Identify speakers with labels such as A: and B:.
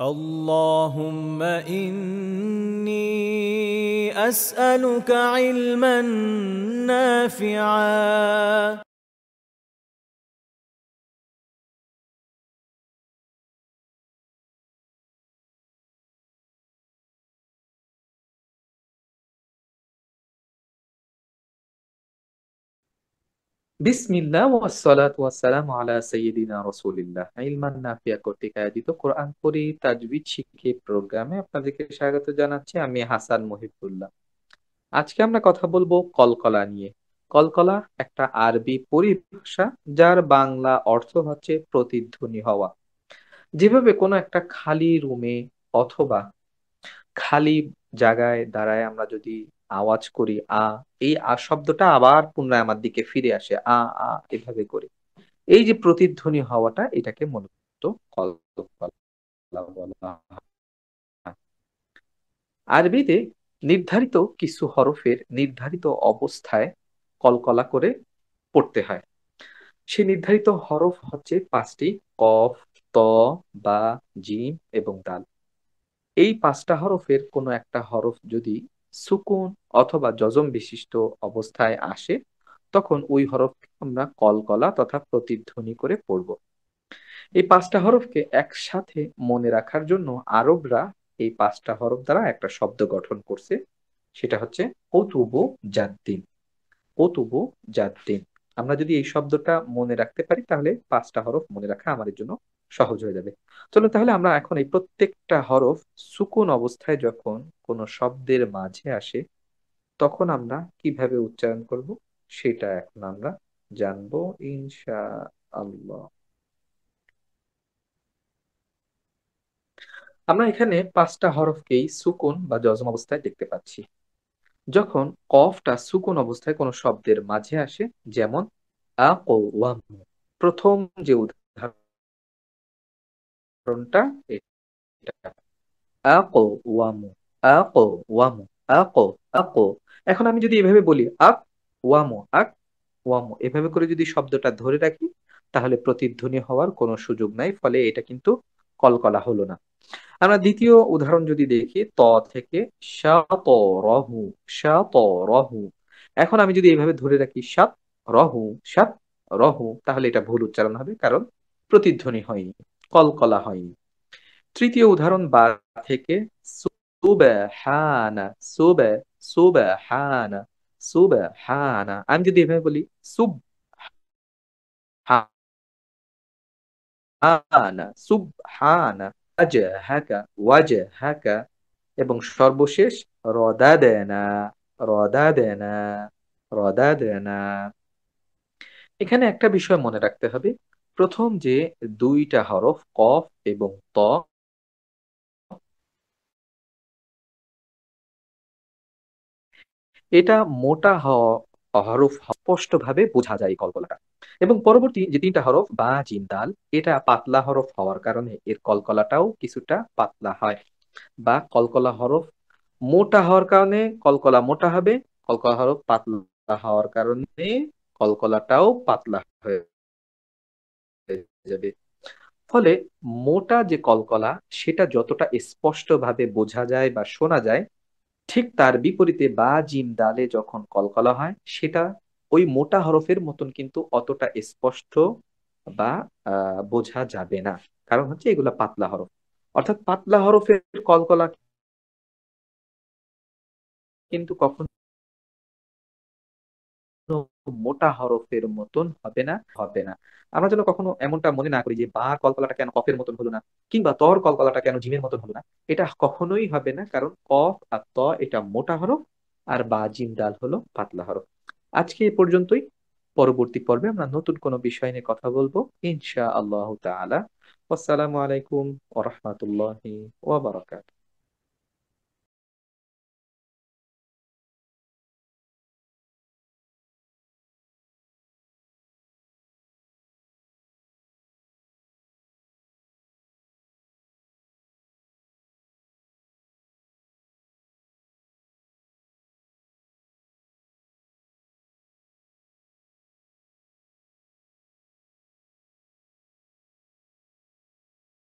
A: اللهم إني أسألك علما نافعا.
B: বিসমিল্লাহ ওয়াসসালাতু ওয়াসসালামু আলা সাইয়্যিদিনা রাসূলিল্লাহ। ইলমান নাফিয়া কর্তৃক আয়োজিত কোরআন পড়ি তাজবিদ শিখে প্রোগ্রামে আপনাদেরকে স্বাগত জানাচ্ছি। আমি হাসান মহিবুল্লাহ। আজকে আমরা কথা বলবো কলকলা নিয়ে। কলকলা একটা আরবি পরিভাষা, যার বাংলা অর্থ হচ্ছে প্রতিধ্বনি হওয়া। যেভাবে কোনো একটা খালি রুমে অথবা খালি জায়গায় দাঁড়ায় আমরা যদি আওয়াজ করি আ, এই আ শব্দটা আবার পুনরায় আমার দিকে ফিরে আসে, আ আ এভাবে করে। এই যে প্রতিধ্বনি হওয়াটা, এটাকে মূলত কলকলা বলা হয়। আরবিতে নির্ধারিত কিছু হরফের নির্ধারিত অবস্থায় কলকলা করে পড়তে হয়। সেই নির্ধারিত হরফ হচ্ছে পাঁচটি: কফ, ত, বা, জিম এবং দাল। এই পাঁচটা হরফের কোনো একটা হরফ যদি সুকুন অথবা যজম বিশিষ্ট অবস্থায় আসে, তখন ওই হরফকে আমরা কলকলা তথা প্রতিধ্বনি করে পড়ব। এই পাঁচটা হরফকে একসাথে মনে রাখার জন্য আরবরা এই পাঁচটা হরফ দ্বারা একটা শব্দ গঠন করছে। সেটা হচ্ছে কতুবু জাদ্দিন। কতুবু জাদ্দিন। আমরা যদি এই শব্দটা মনে রাখতে পারি, তাহলে পাঁচটা হরফ মনে রাখা আমাদের জন্য সহজ হয়ে যাবে। চলো তাহলে আমরা এখন এই প্রত্যেকটা হরফ সুকুন অবস্থায় যখন কোনো শব্দের মাঝে আসে, তখন আমরা কিভাবে উচ্চারণ করব সেটা এখন আমরা জানবো ইনশা আল্লাহ। আমরা এখানে পাঁচটা হরফকেই সুকুন বা জজম অবস্থায় দেখতে পাচ্ছি। যখন কফটা সুকুন অবস্থায় কোনো শব্দের মাঝে আসে, যেমন আকওয়াম, প্রথম যে উদাহরণটা এটা, আকওয়ামু, আকওয়ামু, আকো, আকো। এখন আমি যদি এভাবে বলি আক ওয়ামু, আক ওয়ামু, এভাবে করে যদি শব্দটা ধরে রাখি, তাহলে প্রতিধ্বনি হওয়ার কোনো সুযোগ নাই, ফলে এটা কিন্তু কলকলা হলো না। আমরা দ্বিতীয় উদাহরণ যদি দেখি, ত থেকে শাতরহু, শাতরহু। এখন আমি যদি এইভাবে ধরে রাখি সাত রহু, সাত রহু, তাহলে এটা ভুল উচ্চারণ হবে, কারণ প্রতিধ্বনি হয়নি, কলকলা হয়নি। তৃতীয় উদাহরণ, বা থেকে সুবহানা, সুবহানা, সুবহানা। আমি যদি এভাবে বলি সুবহানা, সুবহানা, ওয়াজহাকা, ওয়াজহাকা, এবং সর্বশেষ রদাদেনা, রদাদেনা, রদাদেনা। এখানে একটা বিষয় মনে রাখতে হবে, প্রথম যে দুইটা হরফ কফ এবং ত, এটা মোটা হরফ, স্পষ্টভাবে বোঝা যায় এই কলকলাটা। এবং পরবর্তী যে তিনটা হরফ বা, জিম, দাল, এটা পাতলা হরফ হওয়ার কারণে এর কলকলাটাও কিছুটা পাতলা হয়। বা কলকলা হরফ মোটা হওয়ার কারণে কলকলা মোটা হবে, কলকলা হরফ পাতলা হওয়ার কারণে কলকলাটাও পাতলা হয়ে যাবে। ফলে মোটা যে কলকলা, সেটা যতটা স্পষ্টভাবে বোঝা যায় বা শোনা যায়, ঠিক তার বিপরীতে বা, জিম, দালে যখন কলকলা হয়, সেটা ওই মোটা হরফের মতন কিন্তু অতটা স্পষ্ট বা বোঝা যাবে না। কারণ হচ্ছে এগুলা পাতলা হরফ। অর্থাৎ পাতলা হরফের কলকলা কিন্তু কখনো মোটা হরফের মতন হবে না, হবে না। আমরা যেন কখনো এমনটা মনে না করি যে বা কলকলাটা কেন কফের মতন হলো না, কিংবা তর কলকলাটা কেন জিমের মতন হলো না। এটা কখনোই হবে না, কারণ কফ আর ত এটা মোটা হরফ, আর বা, জিম, দাল হলো পাতলা হরফ। আজকে এ পর্যন্তই। পরবর্তী পর্বে আমরা নতুন কোনো বিষয় নিয়ে কথা বলবো ইনশা আল্লাহ তাআলা। আসসালামু আলাইকুম ওয়া রাহমাতুল্লাহি ওয়া বারাকাতুহু।